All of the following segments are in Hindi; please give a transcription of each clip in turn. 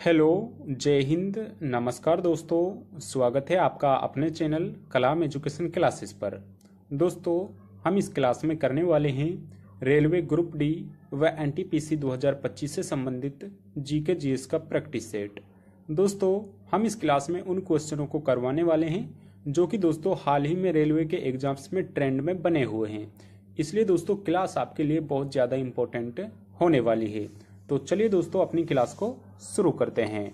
हेलो, जय हिंद, नमस्कार दोस्तों। स्वागत है आपका अपने चैनल कलाम एजुकेशन क्लासेस पर। दोस्तों, हम इस क्लास में करने वाले हैं रेलवे ग्रुप डी व एनटीपीसी 2025 से संबंधित जीके जीएस का प्रैक्टिस सेट। दोस्तों, हम इस क्लास में उन क्वेश्चनों को करवाने वाले हैं जो कि दोस्तों हाल ही में रेलवे के एग्जाम्स में ट्रेंड में बने हुए हैं। इसलिए दोस्तों क्लास आपके लिए बहुत ज़्यादा इम्पोर्टेंट होने वाली है। तो चलिए दोस्तों अपनी क्लास को शुरू करते हैं।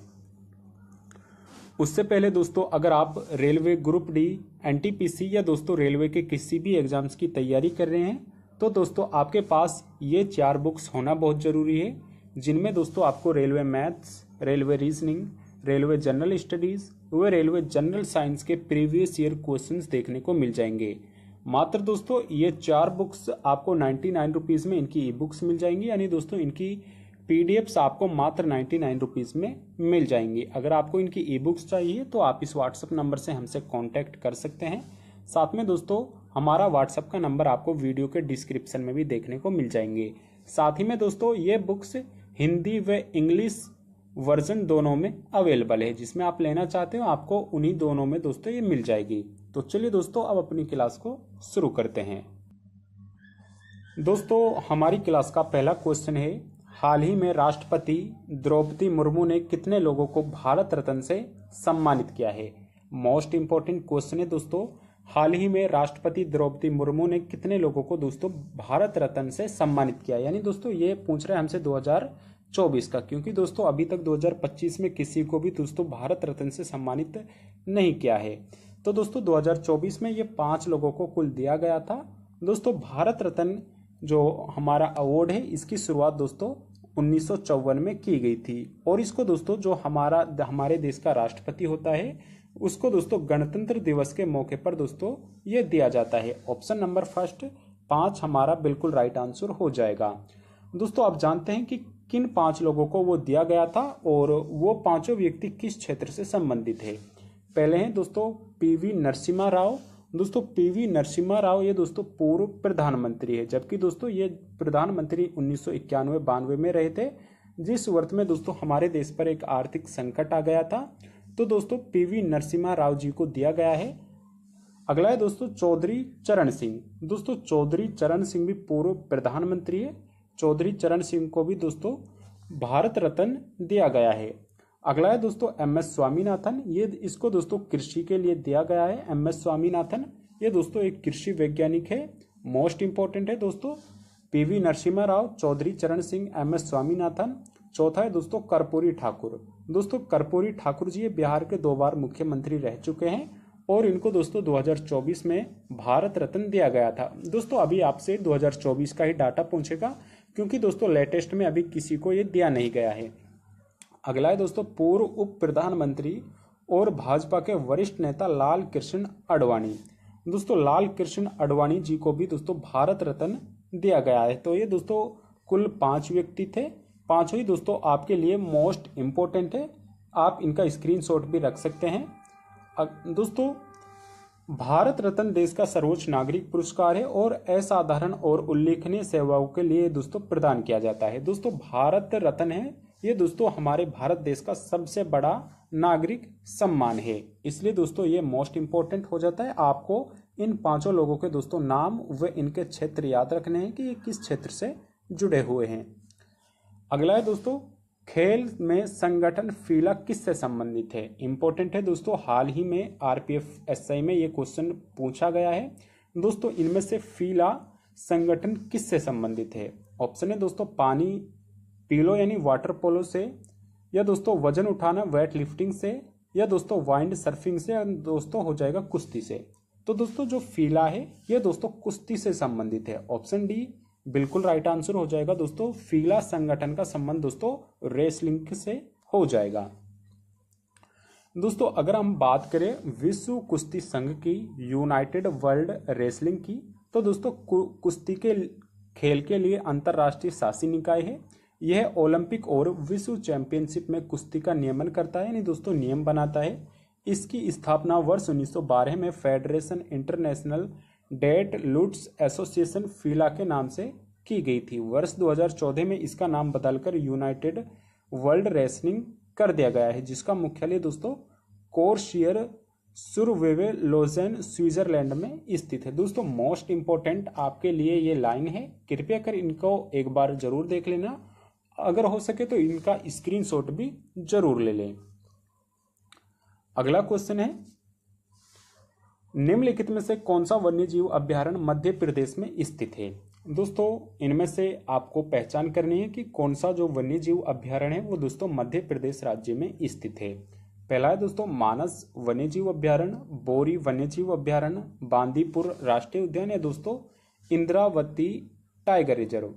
उससे पहले दोस्तों, अगर आप रेलवे ग्रुप डी, एनटीपीसी या दोस्तों रेलवे के किसी भी एग्जाम्स की तैयारी कर रहे हैं तो दोस्तों आपके पास ये 4 बुक्स होना बहुत ज़रूरी है, जिनमें दोस्तों आपको railway maths, railway reasoning, railway general studies व रेलवे जनरल साइंस के प्रीवियस ईयर क्वेश्चंस देखने को मिल जाएंगे। मात्र दोस्तों ये 4 बुक्स आपको 99 रुपीज़ में इनकी ई बुक्स मिल जाएंगी, यानी दोस्तों इनकी पीडीएफ्स आपको मात्र 99 रुपीज़ में मिल जाएंगी। अगर आपको इनकी ई बुक्स चाहिए तो आप इस व्हाट्सएप नंबर से हमसे कांटेक्ट कर सकते हैं। साथ में दोस्तों हमारा व्हाट्सएप का नंबर आपको वीडियो के डिस्क्रिप्शन में भी देखने को मिल जाएंगे। साथ ही में दोस्तों ये बुक्स हिंदी व इंग्लिश वर्जन दोनों में अवेलेबल है, जिसमें आप लेना चाहते हो आपको उन्हीं दोनों में दोस्तों ये मिल जाएगी। तो चलिए दोस्तों अब अपनी क्लास को शुरू करते हैं। दोस्तों हमारी क्लास का पहला क्वेश्चन है, हाल ही में राष्ट्रपति द्रौपदी मुर्मू ने कितने लोगों को भारत रत्न से सम्मानित किया है। मोस्ट इंपॉर्टेंट क्वेश्चन है दोस्तों, हाल ही में राष्ट्रपति द्रौपदी मुर्मू ने कितने लोगों को दोस्तों भारत रत्न से सम्मानित किया। यानी दोस्तों ये पूछ रहे हैं हमसे 2024 का, क्योंकि दोस्तों अभी तक 2025 में किसी को भी दोस्तों भारत रत्न से सम्मानित नहीं किया है। तो दोस्तों 2024 में ये 5 लोगों को कुल दिया गया था। दोस्तों भारत रत्न जो हमारा अवार्ड है इसकी शुरुआत दोस्तों 1954 में की गई थी, और इसको दोस्तों जो हमारे देश का राष्ट्रपति होता है उसको दोस्तों गणतंत्र दिवस के मौके पर दोस्तों ये दिया जाता है। ऑप्शन नंबर फर्स्ट 5 हमारा बिल्कुल राइट आंसर हो जाएगा। दोस्तों आप जानते हैं कि किन 5 लोगों को वो दिया गया था और वो 5 व्यक्ति किस क्षेत्र से संबंधित है। पहले हैं दोस्तों पीवी नरसिम्हा राव। दोस्तों पीवी नरसिम्हा राव ये दोस्तों पूर्व प्रधानमंत्री है, जबकि दोस्तों ये प्रधानमंत्री 1991-92 में रहे थे, जिस वर्ष में दोस्तों हमारे देश पर एक आर्थिक संकट आ गया था। तो दोस्तों पीवी नरसिम्हा राव जी को दिया गया है। अगला है दोस्तों चौधरी चरण सिंह। दोस्तों चौधरी चरण सिंह भी पूर्व प्रधानमंत्री है। चौधरी चरण सिंह को भी दोस्तों भारत रत्न दिया गया है। अगला है दोस्तों एम एस स्वामीनाथन। ये इसको दोस्तों कृषि के लिए दिया गया है। एम एस स्वामीनाथन ये दोस्तों एक कृषि वैज्ञानिक है। मोस्ट इंपॉर्टेंट है दोस्तों पीवी नरसिम्हा राव, चौधरी चरण सिंह, एम एस स्वामीनाथन। चौथा है दोस्तों कर्पूरी ठाकुर। दोस्तों कर्पूरी ठाकुर जी ये बिहार के 2 बार मुख्यमंत्री रह चुके हैं और इनको दोस्तों 2024 में भारत रत्न दिया गया था। दोस्तों अभी आपसे 2024 का ही डाटा पूछेगा, क्योंकि दोस्तों लेटेस्ट में अभी किसी को ये दिया नहीं गया है। अगला है दोस्तों पूर्व उप प्रधानमंत्री और भाजपा के वरिष्ठ नेता लाल कृष्ण आडवाणी। दोस्तों लाल कृष्ण आडवाणी जी को भी दोस्तों भारत रत्न दिया गया है। तो ये दोस्तों कुल 5 व्यक्ति थे। 5 ही दोस्तों आपके लिए मोस्ट इंपॉर्टेंट है, आप इनका स्क्रीनशॉट भी रख सकते हैं। दोस्तों भारत रत्न देश का सर्वोच्च नागरिक पुरस्कार है और असाधारण और उल्लेखनीय सेवाओं के लिए दोस्तों प्रदान किया जाता है। दोस्तों भारत रत्न है ये दोस्तों हमारे भारत देश का सबसे बड़ा नागरिक सम्मान है, इसलिए दोस्तों ये मोस्ट इंपॉर्टेंट हो जाता है। आपको इन 5 लोगों के दोस्तों नाम व इनके क्षेत्र याद रखने हैं कि ये किस क्षेत्र से जुड़े हुए हैं। अगला है दोस्तों खेल में संगठन फीला किससे संबंधित है। इंपॉर्टेंट है दोस्तों, हाल ही में आरपीएफ एसआई में ये क्वेश्चन पूछा गया है। दोस्तों इनमें से फीला संगठन किससे संबंधित है। ऑप्शन है दोस्तों पानी पीलो यानी वाटर पोलो से, या दोस्तों वजन उठाना वेट लिफ्टिंग से, या दोस्तों वाइंड सर्फिंग से, या दोस्तों हो जाएगा कुश्ती से। तो दोस्तों जो फीला है ये दोस्तों कुश्ती से संबंधित है। ऑप्शन डी बिल्कुल राइट आंसर हो जाएगा दोस्तों। फीला संगठन का संबंध दोस्तों रेसलिंग से हो जाएगा। दोस्तों अगर हम बात करें विश्व कुश्ती संघ की, यूनाइटेड वर्ल्ड रेसलिंग की, तो दोस्तों कुश्ती के खेल के लिए अंतरराष्ट्रीय शासी निकाय है। यह ओलंपिक और विश्व चैंपियनशिप में कुश्ती का नियमन करता है, यानी दोस्तों नियम बनाता है। इसकी स्थापना वर्ष 1912 में फेडरेशन इंटरनेशनल डेट लुट्स एसोसिएशन फीला के नाम से की गई थी। वर्ष 2014 में इसका नाम बदलकर यूनाइटेड वर्ल्ड रेसलिंग कर दिया गया है, जिसका मुख्यालय दोस्तों कोर्शियर सुरवेवे लोजेन स्विट्जरलैंड में स्थित है। दोस्तों मोस्ट इंपॉर्टेंट आपके लिए ये लाइन है, कृपया कर इनको एक बार जरूर देख लेना, अगर हो सके तो इनका स्क्रीनशॉट भी जरूर ले लें। अगला क्वेश्चन है, निम्नलिखित में से कौन सा वन्यजीव अभ्यारण्य मध्य प्रदेश में स्थित है। दोस्तों इनमें से आपको पहचान करनी है कि कौन सा जो वन्यजीव अभ्यारण्य है वो दोस्तों मध्य प्रदेश राज्य में स्थित है। पहला है दोस्तों मानस वन्यजीव अभ्यारण्य, बोरी वन्यजीव अभ्यारण्य, बांदीपुर राष्ट्रीय उद्यान या दोस्तों इंद्रावती टाइगर रिजर्व।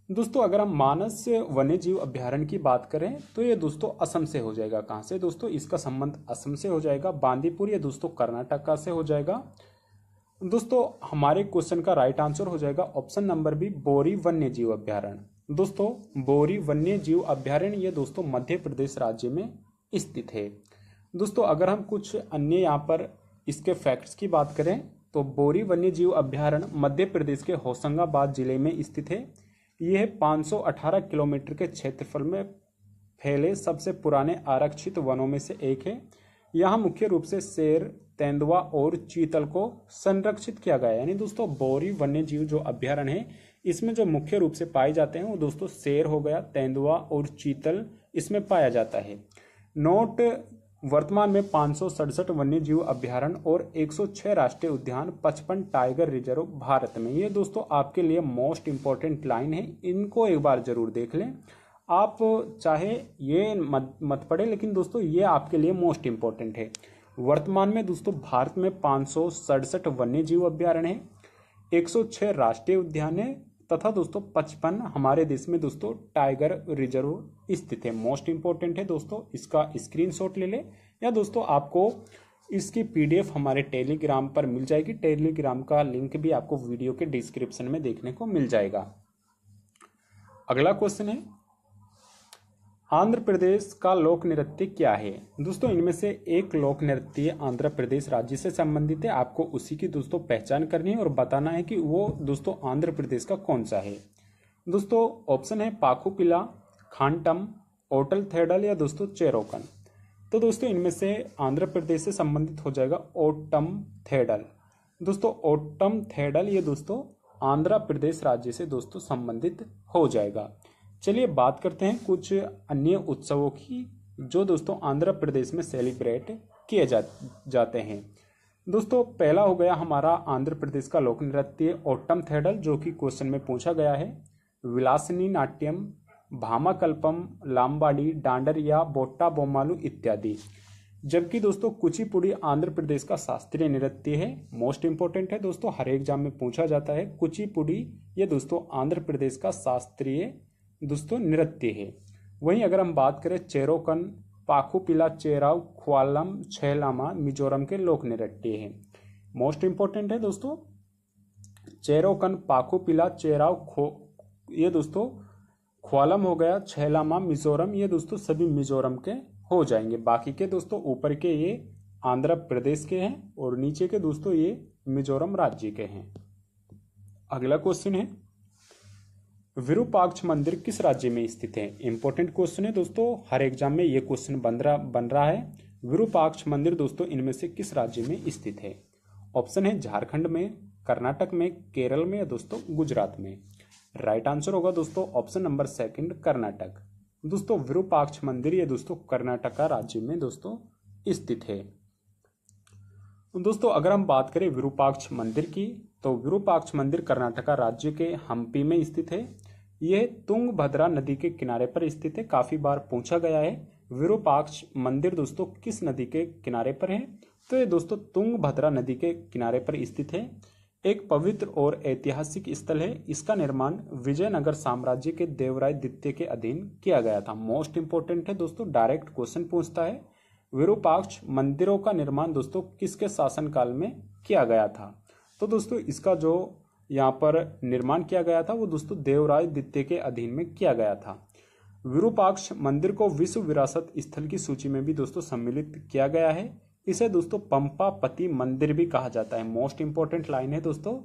दोस्तों अगर हम मानस वन्यजीव अभ्यारण्य की बात करें तो ये दोस्तों असम से हो जाएगा। कहाँ से दोस्तों, इसका संबंध असम से हो जाएगा। बांदीपुर ये दोस्तों कर्नाटक से हो जाएगा। दोस्तों हमारे क्वेश्चन का राइट आंसर हो जाएगा ऑप्शन नंबर बी, बोरी वन्यजीव अभ्यारण्य। दोस्तों बोरी वन्यजीव अभ्यारण्य ये दोस्तों मध्य प्रदेश राज्य में स्थित है। दोस्तों अगर हम कुछ अन्य यहाँ पर इसके फैक्ट्स की बात करें तो बोरी वन्यजीव अभ्यारण्य मध्य प्रदेश के होशंगाबाद जिले में स्थित है। यह 518 किलोमीटर के क्षेत्रफल में फैले सबसे पुराने आरक्षित वनों में से एक है। यहाँ मुख्य रूप से शेर, तेंदुआ और चीतल को संरक्षित किया गया है। यानी दोस्तों बोरी वन्यजीव जो अभ्यारण्य है इसमें जो मुख्य रूप से पाए जाते हैं वो दोस्तों शेर हो गया, तेंदुआ और चीतल इसमें पाया जाता है। नोट, वर्तमान में 567 वन्यजीव अभ्यारण्य और 106 राष्ट्रीय उद्यान, 55 टाइगर रिजर्व भारत में। ये दोस्तों आपके लिए मोस्ट इंपॉर्टेंट लाइन है, इनको एक बार जरूर देख लें। आप चाहे ये मत पढ़े, लेकिन दोस्तों ये आपके लिए मोस्ट इंपॉर्टेंट है। वर्तमान में दोस्तों भारत में 567 वन्यजीव अभ्यारण्य है, 106 राष्ट्रीय उद्यान है तथा दोस्तों 55 हमारे देश में दोस्तों टाइगर रिजर्व स्थित है। मोस्ट इंपॉर्टेंट है दोस्तों, इसका स्क्रीनशॉट ले ले, या दोस्तों आपको इसकी पीडीएफ हमारे टेलीग्राम पर मिल जाएगी। टेलीग्राम का लिंक भी आपको वीडियो के डिस्क्रिप्शन में देखने को मिल जाएगा। अगला क्वेश्चन है, आंध्र प्रदेश का लोक नृत्य क्या है। दोस्तों इनमें से एक लोक नृत्य आंध्र प्रदेश राज्य से संबंधित है। आपको उसी की दोस्तों पहचान करनी है और बताना है कि वो दोस्तों आंध्र प्रदेश का कौन सा है। दोस्तों ऑप्शन है पाखुपिला, खांटम, ओटल थेडल या दोस्तों चेरोकन। तो दोस्तों इनमें से आंध्र प्रदेश से संबंधित हो जाएगा ओटम थेडल। दोस्तों ओटम थेडल ये दोस्तों आंध्र प्रदेश राज्य से दोस्तों संबंधित हो जाएगा। चलिए बात करते हैं कुछ अन्य उत्सवों की जो दोस्तों आंध्र प्रदेश में सेलिब्रेट किए जाते हैं। दोस्तों पहला हो गया हमारा आंध्र प्रदेश का लोक नृत्य ओट्टम थेडल, जो कि क्वेश्चन में पूछा गया है। विलासिनी नाट्यम, भामाकल्पम, लाम्बाडी, डांडरिया, बोट्टा बोमालू इत्यादि। जबकि दोस्तों कुचिपुड़ी आंध्र प्रदेश का शास्त्रीय नृत्य है। मोस्ट इंपॉर्टेंट है दोस्तों, हर एग्जाम में पूछा जाता है। कुचिपुड़ी ये दोस्तों आंध्र प्रदेश का शास्त्रीय दोस्तों नृत्य है। वहीं अगर हम बात करें चेरोकन, पाखुपिला, चेराव, ख्वालम, छैलामा मिजोरम के लोक नृत्य है। मोस्ट इंपॉर्टेंट है दोस्तों, चेरोकन, पाखुपिला, चेराव ये दोस्तों ख्वालम हो गया, छैलामा मिजोरम ये दोस्तों सभी मिजोरम के हो जाएंगे। बाकी के दोस्तों ऊपर के ये आंध्र प्रदेश के हैं और नीचे के दोस्तों ये मिजोरम राज्य के हैं। अगला क्वेश्चन है, विरूपाक्ष मंदिर किस राज्य में स्थित है। इंपॉर्टेंट क्वेश्चन है दोस्तों, हर एग्जाम में ये क्वेश्चन बन रहा है। विरूपाक्ष मंदिर दोस्तों इनमें से किस राज्य में स्थित है। ऑप्शन है झारखंड में, कर्नाटक में, केरल में या दोस्तों गुजरात में। राइट आंसर होगा दोस्तों ऑप्शन नंबर सेकंड, कर्नाटक। दोस्तों विरूपाक्ष मंदिर ये दोस्तों कर्नाटक राज्य में दोस्तों स्थित है। दोस्तों अगर हम बात करें विरूपाक्ष मंदिर की तो विरूपाक्ष मंदिर कर्नाटक राज्य के हम्पी में स्थित है। यह तुंगभद्रा नदी के किनारे पर स्थित है। काफी बार पूछा गया है विरूपाक्ष मंदिर दोस्तों किस नदी के किनारे पर है, तो ये दोस्तों तुंगभद्रा नदी के किनारे पर स्थित है। एक पवित्र और ऐतिहासिक स्थल है। इसका निर्माण विजयनगर साम्राज्य के देवराय द्वितीय के अधीन किया गया था। मोस्ट इंपोर्टेंट है दोस्तों, डायरेक्ट क्वेश्चन पूछता है विरूपाक्ष मंदिरों का निर्माण दोस्तों किसके शासनकाल में किया गया था। तो दोस्तों इसका जो यहाँ पर निर्माण किया गया था वो दोस्तों देवराय द्वितीय के अधीन में किया गया था। विरूपाक्ष मंदिर को विश्व विरासत स्थल की सूची में भी दोस्तों सम्मिलित किया गया है। इसे दोस्तों पंपापति मंदिर भी कहा जाता है। मोस्ट इंपॉर्टेंट लाइन है दोस्तों,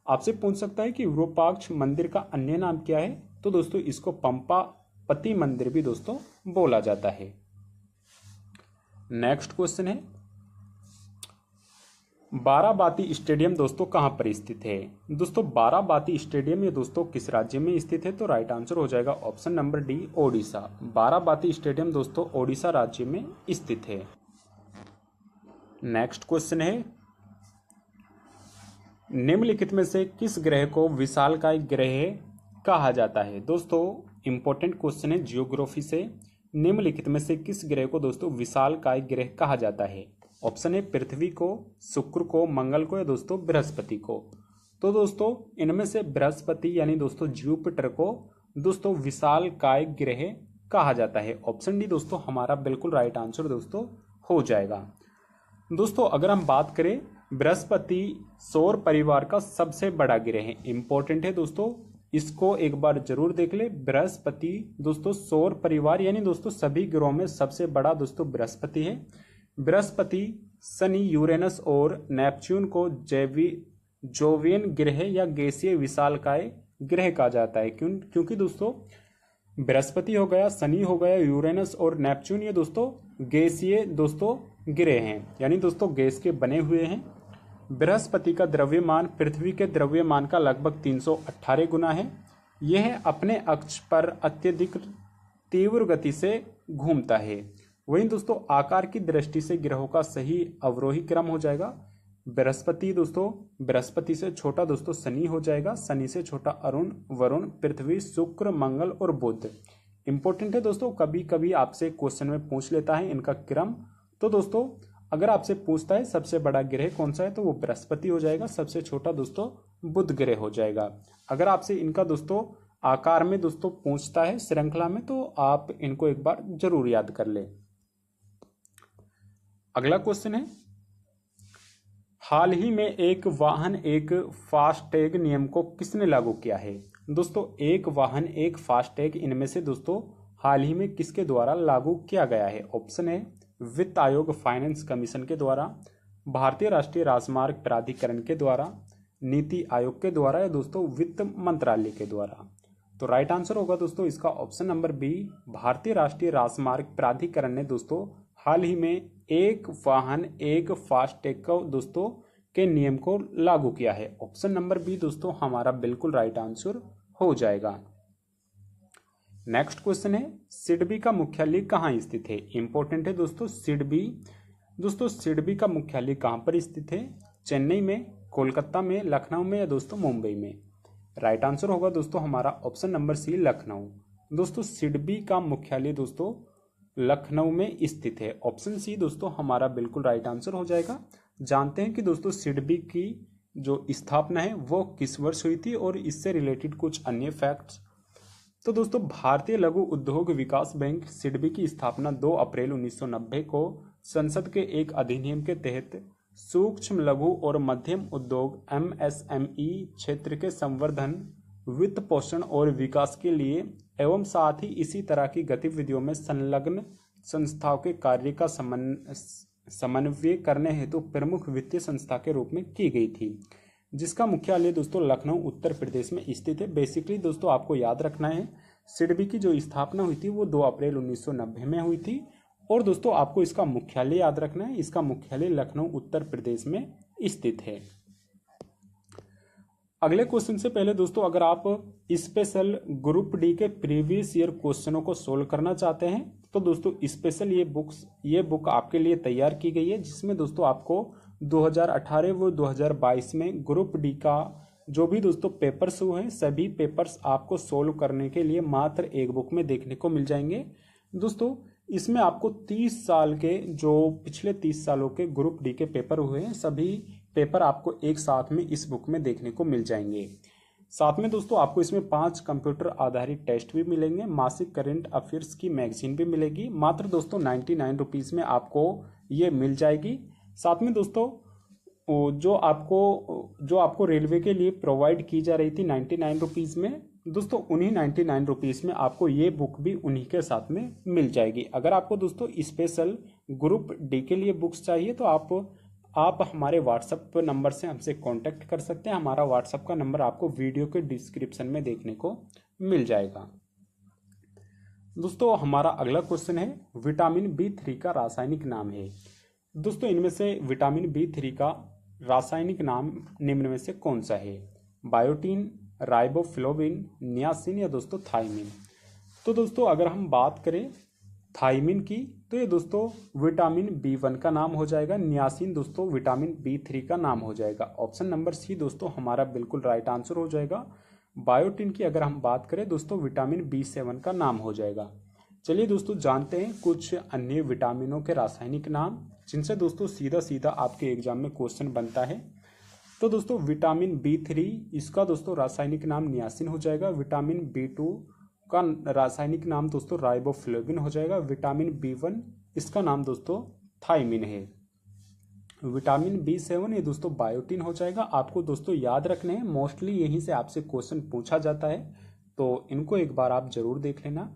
आपसे पूछ सकता है कि विरूपाक्ष मंदिर का अन्य नाम क्या है, तो दोस्तों इसको पंपापति मंदिर भी दोस्तों बोला जाता है। नेक्स्ट क्वेश्चन है, बाराबाती स्टेडियम दोस्तों कहाँ पर स्थित है? दोस्तों बाराबाती स्टेडियम ये दोस्तों किस राज्य में स्थित है? तो राइट आंसर हो जाएगा option number D, Odisha. Barabati stadium दोस्तों ओडिशा राज्य में स्थित है। नेक्स्ट क्वेश्चन है, निम्नलिखित में से किस ग्रह को विशालकाय ग्रह कहा जाता है? दोस्तों इंपॉर्टेंट क्वेश्चन है जियोग्राफी से। निम्नलिखित में से किस ग्रह को दोस्तों विशालकाय ग्रह कहा जाता है? ऑप्शन है पृथ्वी को, शुक्र को, मंगल को या दोस्तों बृहस्पति को। तो दोस्तों इनमें से बृहस्पति यानी दोस्तों जुपिटर को दोस्तों विशालकाय ग्रह कहा जाता है। ऑप्शन डी दोस्तों हमारा बिल्कुल राइट आंसर दोस्तों हो जाएगा। दोस्तों अगर हम बात करें, बृहस्पति सौर परिवार का सबसे बड़ा ग्रह है। इंपॉर्टेंट है दोस्तों, इसको एक बार जरूर देख ले। बृहस्पति दोस्तों सौर परिवार यानी दोस्तों सभी ग्रहों में सबसे बड़ा दोस्तों बृहस्पति है। बृहस्पति, शनि, यूरेनस और नेपच्यून को जोवियन ग्रह या गैसीय विशालकाय ग्रह कहा जाता है। क्योंकि दोस्तों बृहस्पति हो गया, शनि हो गया, यूरेनस और नेपच्यून ये दोस्तों गैसीय दोस्तों ग्रह हैं, यानी दोस्तों गैस के बने हुए हैं। बृहस्पति का द्रव्यमान पृथ्वी के द्रव्यमान का लगभग 318 गुना है। यह अपने अक्ष पर अत्यधिक तीव्र गति से घूमता है। वहीं दोस्तों आकार की दृष्टि से ग्रहों का सही अवरोही क्रम हो जाएगा। बृहस्पति दोस्तों, बृहस्पति से छोटा दोस्तों शनि हो जाएगा, शनि से छोटा अरुण, वरुण, पृथ्वी, शुक्र, मंगल और बुध। इंपॉर्टेंट है दोस्तों, कभी कभी आपसे क्वेश्चन में पूछ लेता है इनका क्रम। तो दोस्तों अगर आपसे पूछता है सबसे बड़ा ग्रह कौन सा है तो वो बृहस्पति हो जाएगा, सबसे छोटा दोस्तों बुध ग्रह हो जाएगा। अगर आपसे इनका दोस्तों आकार में दोस्तों पूछता है श्रृंखला में, तो आप इनको एक बार जरूर याद कर ले। अगला क्वेश्चन है, हाल ही में एक वाहन एक फास्टैग नियम को किसने लागू किया है? दोस्तों एक वाहन एक फास्टैग, इनमें से दोस्तों हाल ही में किसके द्वारा लागू किया गया है? ऑप्शन है वित्त आयोग फाइनेंस कमीशन के द्वारा, भारतीय राष्ट्रीय राजमार्ग प्राधिकरण के द्वारा, नीति आयोग के द्वारा या दोस्तों वित्त मंत्रालय के द्वारा। तो राइट आंसर होगा दोस्तों इसका ऑप्शन नंबर बी, भारतीय राष्ट्रीय राजमार्ग प्राधिकरण ने दोस्तों हाल ही में एक वाहन एक फास्टैग को दोस्तों के नियम को लागू किया है। ऑप्शन नंबर बी दोस्तों हमारा बिल्कुल राइट आंसर हो जाएगा। नेक्स्ट क्वेश्चन है, सिडबी का मुख्यालय कहाँ स्थित है? इंपॉर्टेंट है दोस्तों, सिडबी का मुख्यालय कहाँ पर स्थित है? चेन्नई में, कोलकाता में, लखनऊ में या दोस्तों मुंबई में? राइट आंसर होगा दोस्तों हमारा ऑप्शन नंबर सी, लखनऊ। दोस्तों सिडबी का मुख्यालय दोस्तों लखनऊ में स्थित है। ऑप्शन सी दोस्तों हमारा बिल्कुल राइट आंसर हो जाएगा। जानते हैं कि दोस्तों सिडबी की जो स्थापना है वो किस वर्ष हुई थी और इससे रिलेटेड कुछ अन्य फैक्ट्स। तो दोस्तों भारतीय लघु उद्योग विकास बैंक सिडबी की स्थापना 2 अप्रैल 1990 को संसद के एक अधिनियम के तहत सूक्ष्म लघु और मध्यम उद्योग MSME क्षेत्र के संवर्धन, वित्त पोषण और विकास के लिए एवं साथ ही इसी तरह की गतिविधियों में संलग्न संस्थाओं के कार्य का समन्वय करने हेतु प्रमुख वित्तीय संस्था के रूप में की गई थी, जिसका मुख्यालय दोस्तों लखनऊ उत्तर प्रदेश में स्थित है। बेसिकली दोस्तों आपको याद रखना है सिडबी की जो स्थापना हुई थी वो 2 अप्रैल 1990 में हुई थी और दोस्तों आपको इसका मुख्यालय याद रखना है, इसका मुख्यालय लखनऊ उत्तर प्रदेश में स्थित है। अगले क्वेश्चन से पहले दोस्तों अगर आप स्पेशल ग्रुप डी के प्रीवियस ईयर क्वेश्चनों को सोल्व करना चाहते हैं तो दोस्तों स्पेशल ये बुक आपके लिए तैयार की गई है, जिसमें दोस्तों आपको 2018 व 2022 में ग्रुप डी का जो भी दोस्तों पेपर्स हुए हैं सभी पेपर्स आपको सोल्व करने के लिए मात्र एक बुक में देखने को मिल जाएंगे। दोस्तों इसमें आपको 30 साल के जो पिछले 30 सालों के ग्रुप डी के पेपर हुए हैं सभी पेपर आपको एक साथ में इस बुक में देखने को मिल जाएंगे। साथ में दोस्तों आपको इसमें 5 कंप्यूटर आधारित टेस्ट भी मिलेंगे, मासिक करंट अफेयर्स की मैगजीन भी मिलेगी। मात्र दोस्तों 99 रुपीज़ में आपको ये मिल जाएगी। साथ में दोस्तों जो आपको रेलवे के लिए प्रोवाइड की जा रही थी 99 रुपीज़ में, दोस्तों उन्हीं 99 रुपीज़ में आपको ये बुक भी उन्हीं के साथ में मिल जाएगी। अगर आपको दोस्तों स्पेशल ग्रुप डी के लिए बुक्स चाहिए तो आप हमारे व्हाट्सएप नंबर से हमसे कांटेक्ट कर सकते हैं। हमारा व्हाट्सएप का नंबर आपको वीडियो के डिस्क्रिप्शन में देखने को मिल जाएगा। दोस्तों हमारा अगला क्वेश्चन है विटामिन B3 का रासायनिक नाम है। दोस्तों इनमें से विटामिन B3 का रासायनिक नाम निम्न में से कौन सा है? बायोटीन, राइबोफ्लोविन, नियासिन या दोस्तों थाइमिन। तो दोस्तों अगर हम बात करें थाइमिन की तो ये दोस्तों विटामिन B1 का नाम हो जाएगा। नियासिन दोस्तों विटामिन B3 का नाम हो जाएगा। ऑप्शन नंबर सी दोस्तों हमारा बिल्कुल राइट आंसर हो जाएगा। बायोटिन की अगर हम बात करें दोस्तों विटामिन B7 का नाम हो जाएगा। चलिए दोस्तों जानते हैं कुछ अन्य विटामिनों के रासायनिक नाम, जिनसे दोस्तों सीधा सीधा आपके एग्जाम में क्वेश्चन बनता है। तो दोस्तों विटामिन B3 इसका दोस्तों रासायनिक नाम नियासिन हो जाएगा। विटामिन B2 का रासायनिक नाम दोस्तों राइबोफ्लेविन हो जाएगा। विटामिन B1 इसका नाम दोस्तों थाइमिन है। विटामिन B7 ये दोस्तों बायोटिन हो जाएगा। आपको दोस्तों याद रखने हैं, मोस्टली यहीं से आपसे क्वेश्चन पूछा जाता है, तो इनको एक बार आप जरूर देख लेना।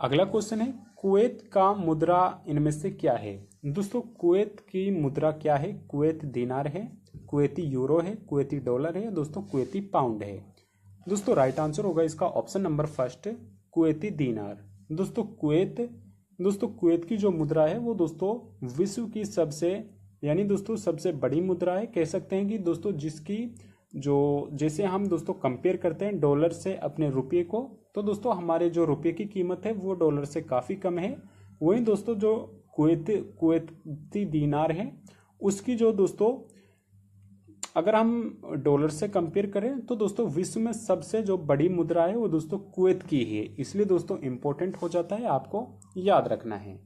अगला क्वेश्चन है कुवैत का मुद्रा इनमें से क्या है? दोस्तों कुवैत की मुद्रा क्या है? कुवैत दीनार है, कुवैती यूरो है, कुवैती डॉलर है, दोस्तों कुवैती पाउंड है। दोस्तों राइट आंसर होगा इसका ऑप्शन नंबर फर्स्ट कुवैती दीनार। दोस्तों कुवैत की जो मुद्रा है वो दोस्तों विश्व की सबसे यानी दोस्तों सबसे बड़ी मुद्रा है। कह सकते हैं कि दोस्तों जिसकी जो जैसे हम दोस्तों कंपेयर करते हैं डॉलर से अपने रुपये को, तो दोस्तों हमारे जो रुपये की कीमत है वो डॉलर से काफ़ी कम है। वहीं दोस्तों जो कुवैती दीनार है उसकी जो दोस्तों अगर हम डॉलर से कंपेयर करें तो दोस्तों विश्व में सबसे जो बड़ी मुद्रा है वो दोस्तों कुवैत की है। इसलिए दोस्तों इंपॉर्टेंट हो जाता है, आपको याद रखना है।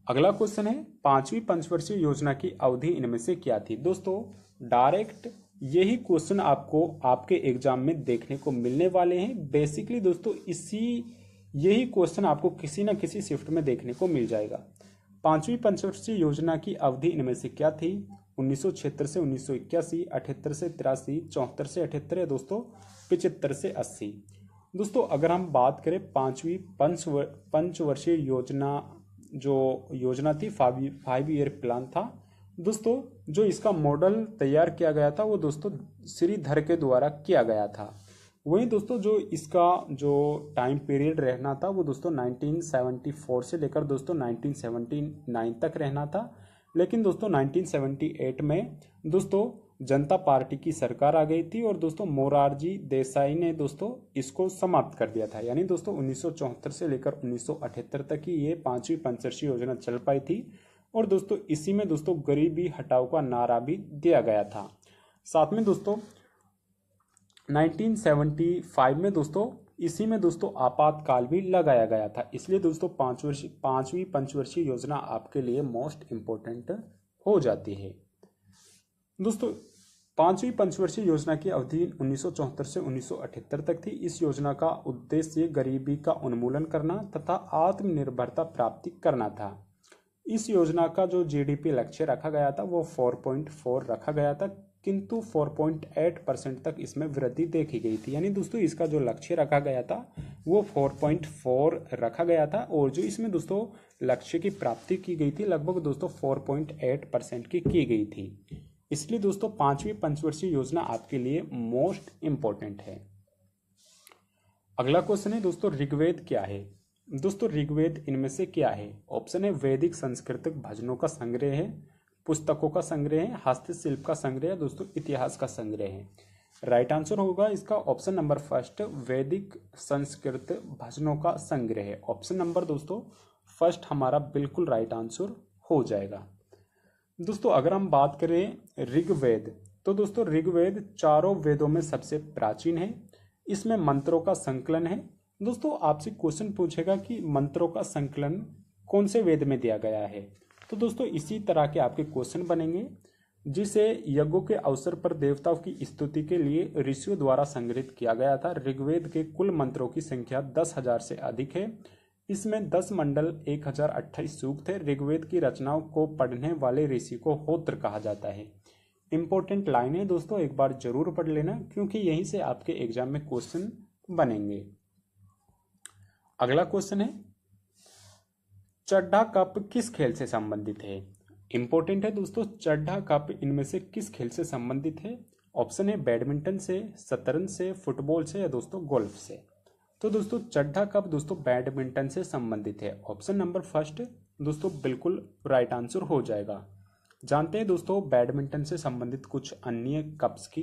अगला क्वेश्चन है पांचवी पंचवर्षीय योजना की अवधि इनमें से क्या थी? दोस्तों डायरेक्ट यही क्वेश्चन आपको आपके एग्जाम में देखने को मिलने वाले हैं। बेसिकली दोस्तों यही क्वेश्चन आपको किसी न किसी शिफ्ट में देखने को मिल जाएगा। पांचवी पंचवर्षीय योजना की अवधि इनमें से क्या थी? 1976 से 1981, 78 से 83, 74 से 78 या दोस्तों 75 से 80। दोस्तों अगर हम बात करें पांचवी पंचवर्षीय योजना जो योजना थी 5 ईयर प्लान था दोस्तों, जो इसका मॉडल तैयार किया गया था वो दोस्तों श्रीधर के द्वारा किया गया था। वहीं दोस्तों जो इसका जो टाइम पीरियड रहना था वो दोस्तों 1974 से लेकर दोस्तों 1979 तक रहना था। लेकिन दोस्तों 1978 में दोस्तों जनता पार्टी की सरकार आ गई थी और दोस्तों मोरारजी देसाई ने दोस्तों इसको समाप्त कर दिया था। यानी दोस्तों 1974 से लेकर 1978 तक ही ये पांचवी पंचवर्षीय योजना चल पाई थी। और दोस्तों इसी में दोस्तों गरीबी हटाओ का नारा भी दिया गया था। साथ में दोस्तों 1975 में दोस्तों इसी में दोस्तों आपातकाल भी लगाया गया था। इसलिए दोस्तों पांचवी पंचवर्षीय योजना आपके लिए मोस्ट इम्पोर्टेंट हो जाती है। दोस्तों पांचवी पंचवर्षीय योजना की अवधि 1974 से 1978 तक थी। इस योजना का उद्देश्य गरीबी का उन्मूलन करना तथा आत्मनिर्भरता प्राप्ति करना था। इस योजना का जो जीडीपी लक्ष्य रखा गया था वो 4.4 रखा गया था, किंतु 4.8% तक इसमें वृद्धि देखी गई थी। यानी दोस्तों इसका जो लक्ष्य रखा गया था वो 4.4 रखा गया था और जो इसमें दोस्तों लक्ष्य की प्राप्ति की गई थी लगभग दोस्तों 4.8% की गई थी। इसलिए दोस्तों पांचवी पंचवर्षीय योजना आपके लिए मोस्ट इंपॉर्टेंट है। अगला क्वेश्चन है दोस्तों ऋग्वेद क्या है? दोस्तों ऋग्वेद इनमें से क्या है? ऑप्शन है वैदिक सांस्कृतिक भजनों का संग्रह है, पुस्तकों का संग्रह है, हस्तशिल्प का संग्रह है, दोस्तों इतिहास का संग्रह है। राइट आंसर होगा इसका ऑप्शन नंबर फर्स्ट वैदिक संस्कृत भजनों का संग्रह है। ऑप्शन नंबर दोस्तों फर्स्ट हमारा बिल्कुल राइट आंसर हो जाएगा। दोस्तों अगर हम बात करें ऋग्वेद तो दोस्तों ऋग्वेद चारों वेदों में सबसे प्राचीन है। इसमें मंत्रों का संकलन है। दोस्तों आपसे क्वेश्चन पूछेगा कि मंत्रों का संकलन कौन से वेद में दिया गया है, तो दोस्तों इसी तरह के आपके क्वेश्चन बनेंगे, जिसे यज्ञों के अवसर पर देवताओं की स्तुति के लिए ऋषियों द्वारा संग्रहित किया गया था। ऋग्वेद के कुल मंत्रों की संख्या 10,000 से अधिक है। इसमें 10 मंडल 1028 सूक्त है। ऋग्वेद की रचनाओं को पढ़ने वाले ऋषि को होत्र कहा जाता है। इंपॉर्टेंट लाइन है दोस्तों, एक बार जरूर पढ़ लेना क्योंकि यहीं से आपके एग्जाम में क्वेश्चन बनेंगे। अगला क्वेश्चन है चड्ढा कप किस खेल से संबंधित है? इंपॉर्टेंट है दोस्तों, चड्ढा कप इनमें से किस खेल से संबंधित है? ऑप्शन है बैडमिंटन से, शतरंज से, फुटबॉल से या दोस्तों गोल्फ से। तो दोस्तों चड्ढा कप दोस्तों बैडमिंटन से संबंधित है। ऑप्शन नंबर फर्स्ट दोस्तों बिल्कुल राइट आंसर हो जाएगा। जानते हैं दोस्तों बैडमिंटन से संबंधित कुछ अन्य कप्स की।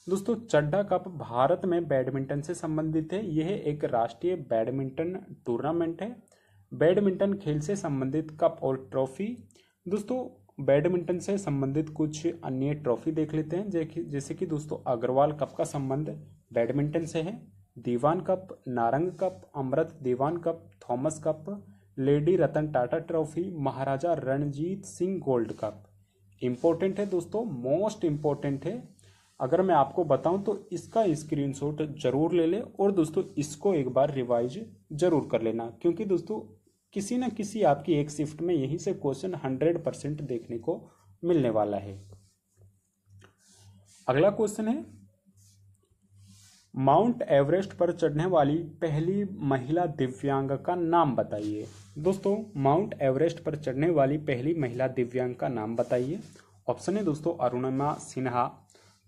दोस्तों चड्ढा कप भारत में बैडमिंटन से संबंधित है। यह एक राष्ट्रीय बैडमिंटन टूर्नामेंट है। बैडमिंटन खेल से संबंधित कप और ट्रॉफी। दोस्तों बैडमिंटन से संबंधित कुछ अन्य ट्रॉफी देख लेते हैं, जैसे कि दोस्तों अग्रवाल कप का संबंध बैडमिंटन से है। Diwan cup, Narang cup, Amrit Diwan cup, Thomas cup, lady Ratan Tata trophy, Maharaja Ranjit Singh gold cup. Important है दोस्तों, मोस्ट इंपॉर्टेंट है। अगर मैं आपको बताऊं तो इसका स्क्रीनशॉट जरूर ले ले और दोस्तों इसको एक बार रिवाइज जरूर कर लेना, क्योंकि दोस्तों किसी न किसी आपकी एक शिफ्ट में यहीं से क्वेश्चन 100% देखने को मिलने वाला है। अगला क्वेश्चन है, माउंट एवरेस्ट पर चढ़ने वाली पहली महिला दिव्यांग का नाम बताइए। दोस्तों माउंट एवरेस्ट पर चढ़ने वाली पहली महिला दिव्यांग का नाम बताइए। ऑप्शन है दोस्तों अरुणिमा सिन्हा,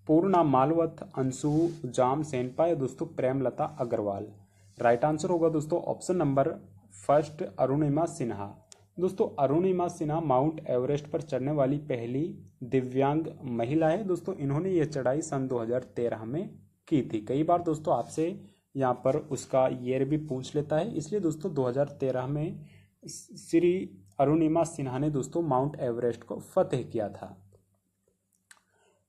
पूर्णा मालवत, अंशु जाम सेनपा या दोस्तों प्रेमलता अग्रवाल। राइट आंसर होगा दोस्तों option number first Arunima Sinha. दोस्तों अरुणिमा सिन्हा माउंट एवरेस्ट पर चढ़ने वाली पहली दिव्यांग महिला है। दोस्तों इन्होंने ये चढ़ाई सन 2013 में की थी। कई बार दोस्तों आपसे यहाँ पर उसका ईयर भी पूछ लेता है, इसलिए दोस्तों 2013 में श्री अरुणिमा सिन्हा ने दोस्तों माउंट एवरेस्ट को फतेह किया था।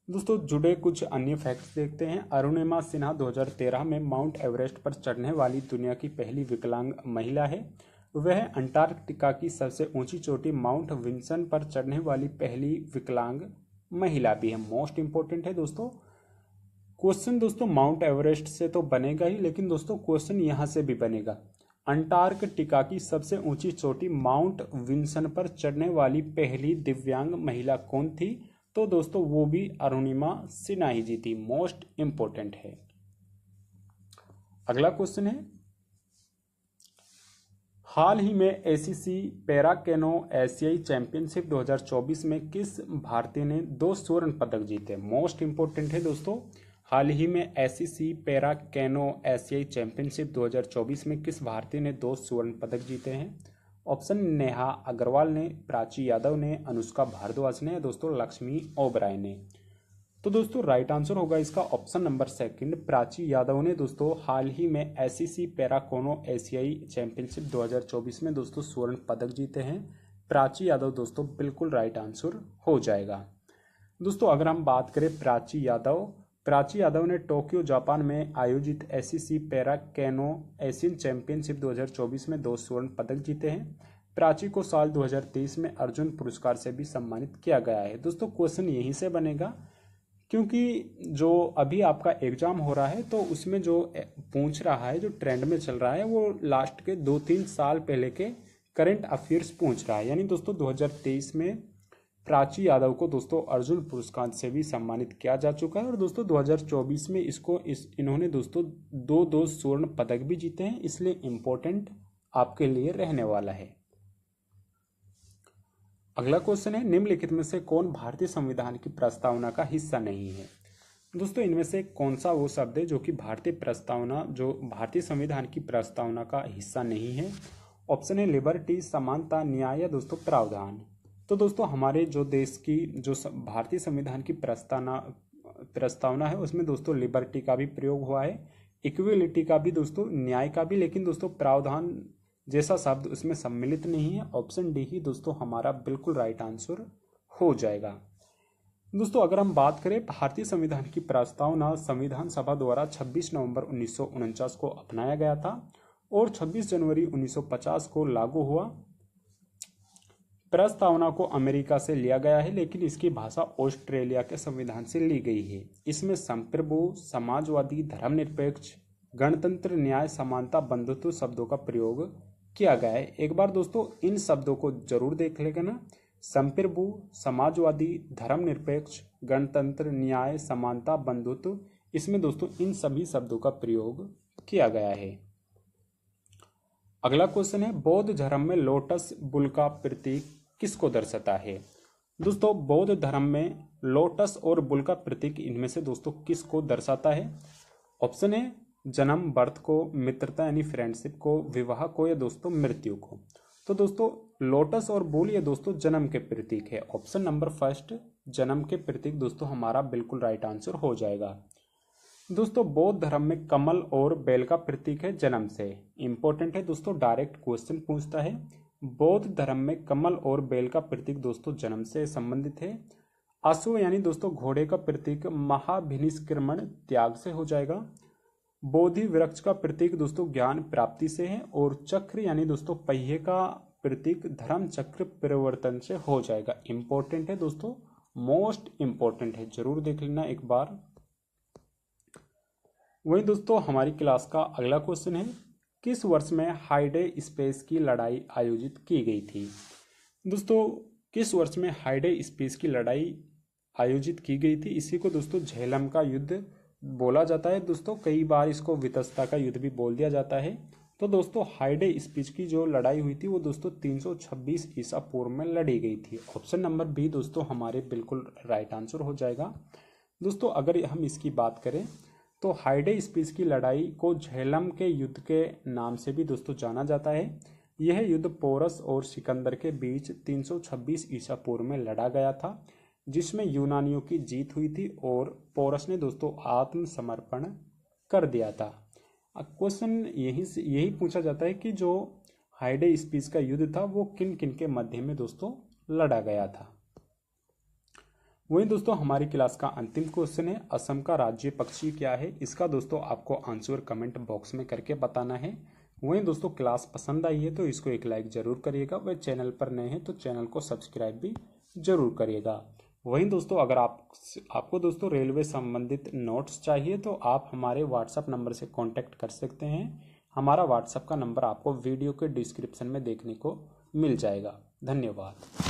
दोस्तों जुड़े कुछ अन्य फैक्ट्स देखते हैं। अरुणिमा सिन्हा 2013 में माउंट एवरेस्ट पर चढ़ने वाली दुनिया की पहली विकलांग महिला है। वह अंटार्कटिका की सबसे ऊंची चोटी माउंट विंसन पर चढ़ने वाली पहली विकलांग महिला भी है। मोस्ट इंपॉर्टेंट है दोस्तों क्वेश्चन। दोस्तों माउंट एवरेस्ट से तो बनेगा ही, लेकिन दोस्तों क्वेश्चन यहां से भी बनेगा। अंटार्कटिका की सबसे ऊंची चोटी माउंट विंसन पर चढ़ने वाली पहली दिव्यांग महिला कौन थी? तो दोस्तों वो भी अरुणिमा सिन्हा ही जी थी। मोस्ट इंपॉर्टेंट है। अगला क्वेश्चन है, हाल ही में एसीसी पैरा कैनो एशियाई चैंपियनशिप 2024 में किस भारतीय ने 2 स्वर्ण पदक जीते? मोस्ट इंपॉर्टेंट है दोस्तों, हाल ही में एसीसी पैरा कैनो एशियाई चैंपियनशिप 2024 में किस भारतीय ने 2 स्वर्ण पदक जीते हैं? ऑप्शन नेहा अग्रवाल ने, प्राची यादव ने, अनुष्का भारद्वाज ने, दोस्तों लक्ष्मी ओबराय ने। तो दोस्तों राइट आंसर होगा इसका option number second, Prachi Yadav ने दोस्तों हाल ही में एसीसी पैरा कैनो एशियाई चैंपियनशिप 2024 में दोस्तों स्वर्ण पदक जीते हैं। प्राची यादव दोस्तों बिल्कुल राइट आंसर हो जाएगा। दोस्तों अगर हम बात करें प्राची यादव ने टोक्यो जापान में आयोजित ACC para canoe Asian championship 2024 में 2 स्वर्ण पदक जीते हैं। प्राची को साल 2023 में अर्जुन पुरस्कार से भी सम्मानित किया गया है। दोस्तों क्वेश्चन यहीं से बनेगा, क्योंकि जो अभी आपका एग्जाम हो रहा है तो उसमें जो पूछ रहा है, जो ट्रेंड में चल रहा है, वो लास्ट के 2-3 साल पहले के करंट अफेयर्स पूछ रहा है। यानी दोस्तों 2023 में प्राची यादव को दोस्तों अर्जुन पुरस्कार से भी सम्मानित किया जा चुका है और दोस्तों 2024 में इन्होंने दोस्तों 2 स्वर्ण पदक भी जीते हैं, इसलिए इम्पोर्टेंट आपके लिए रहने वाला है। अगला क्वेश्चन है, निम्नलिखित में से कौन भारतीय संविधान की प्रस्तावना का हिस्सा नहीं है? दोस्तों इनमें से कौन सा वो शब्द है जो कि भारतीय संविधान की प्रस्तावना का हिस्सा नहीं है? ऑप्शन है लिबर्टी, समानता, न्याय या दोस्तों प्रावधान। तो दोस्तों हमारे जो देश की जो भारतीय संविधान की प्रस्तावना है उसमें दोस्तों लिबर्टी का भी प्रयोग हुआ है, इक्विलिटी का भी दोस्तों, न्याय का भी, लेकिन दोस्तों प्रावधान जैसा शब्द उसमें सम्मिलित नहीं है। ऑप्शन डी ही दोस्तों हमारा बिल्कुल राइट आंसर हो जाएगा। दोस्तों अगर हम बात करें भारतीय संविधान की प्रस्तावना संविधान सभा द्वारा 26 नवंबर 1949 को अपनाया गया था और 26 जनवरी 1950 को लागू हुआ। प्रस्तावना को अमेरिका से लिया गया है, लेकिन इसकी भाषा ऑस्ट्रेलिया के संविधान से ली गई है। इसमें संप्रभु, समाजवादी, धर्मनिरपेक्ष, गणतंत्र, न्याय, समानता, बंधुत्व शब्दों का प्रयोग किया गया है। एक बार दोस्तों इन शब्दों को जरूर देख लेगा ना, संप्रभु, समाजवादी, धर्मनिरपेक्ष, गणतंत्र, न्याय, समानता, बंधुत्व, इसमें दोस्तों इन सभी शब्दों का प्रयोग किया गया है। अगला क्वेश्चन है, बौद्ध धर्म में लोटस बुल का प्रतीक किसको दर्शाता है? दोस्तों बौद्ध धर्म में लोटस और बुल का प्रतीक इनमें से दोस्तों किसको दर्शाता है? ऑप्शन है जन्म बर्थ को, मित्रता यानी फ्रेंडशिप को, विवाह को या दोस्तों मृत्यु को। तो दोस्तों लोटस और बुल ये दोस्तों जन्म के प्रतीक है। ऑप्शन नंबर फर्स्ट जन्म के प्रतीक दोस्तों हमारा बिल्कुल राइट आंसर हो जाएगा। दोस्तों बौद्ध धर्म में कमल और बेल का प्रतीक है जन्म से। इंपॉर्टेंट है दोस्तों, डायरेक्ट क्वेश्चन पूछता है। बौद्ध धर्म में कमल और बेल का प्रतीक दोस्तों जन्म से संबंधित है। अश्व यानी दोस्तों घोड़े का प्रतीक महाभिनिष्क्रमण त्याग से हो जाएगा। बोधि वृक्ष का प्रतीक दोस्तों ज्ञान प्राप्ति से है। और चक्र यानी दोस्तों पहिए का प्रतीक धर्म चक्र परिवर्तन से हो जाएगा। इंपॉर्टेंट है दोस्तों, मोस्ट इंपॉर्टेंट है, जरूर देख लेना एक बार। वहीं दोस्तों हमारी क्लास का अगला क्वेश्चन है, किस वर्ष में हाइडे स्पेस की लड़ाई आयोजित की गई थी। दोस्तों किस वर्ष में हाइडे स्पेस की लड़ाई आयोजित की गई थी, इसी को दोस्तों झेलम का युद्ध बोला जाता है। दोस्तों कई बार इसको वितस्ता का युद्ध भी बोल दिया जाता है। तो दोस्तों हाइडे स्पेस की जो लड़ाई हुई थी वो दोस्तों 326 ईसा पूर्व में लड़ी गई थी। ऑप्शन नंबर बी दोस्तों हमारे बिल्कुल राइट आंसर हो जाएगा। दोस्तों अगर हम इसकी बात करें तो हाइडे स्पेस की लड़ाई को झेलम के युद्ध के नाम से भी दोस्तों जाना जाता है। यह युद्ध पोरस और सिकंदर के बीच 326 ईसा पूर्व में लड़ा गया था, जिसमें यूनानियों की जीत हुई थी और पोरस ने दोस्तों आत्मसमर्पण कर दिया था। क्वेश्चन यही पूछा जाता है कि जो हाइडे स्पेस का युद्ध था वो किन किन के मध्य में दोस्तों लड़ा गया था। वहीं दोस्तों हमारी क्लास का अंतिम क्वेश्चन है, असम का राज्य पक्षी क्या है। इसका दोस्तों आपको आंसर कमेंट बॉक्स में करके बताना है। वहीं दोस्तों क्लास पसंद आई है तो इसको एक लाइक जरूर करिएगा। वह चैनल पर नए हैं तो चैनल को सब्सक्राइब भी जरूर करिएगा। वहीं दोस्तों अगर आपको दोस्तों रेलवे संबंधित नोट्स चाहिए तो आप हमारे व्हाट्सएप नंबर से कांटेक्ट कर सकते हैं। हमारा व्हाट्सएप का नंबर आपको वीडियो के डिस्क्रिप्शन में देखने को मिल जाएगा। धन्यवाद।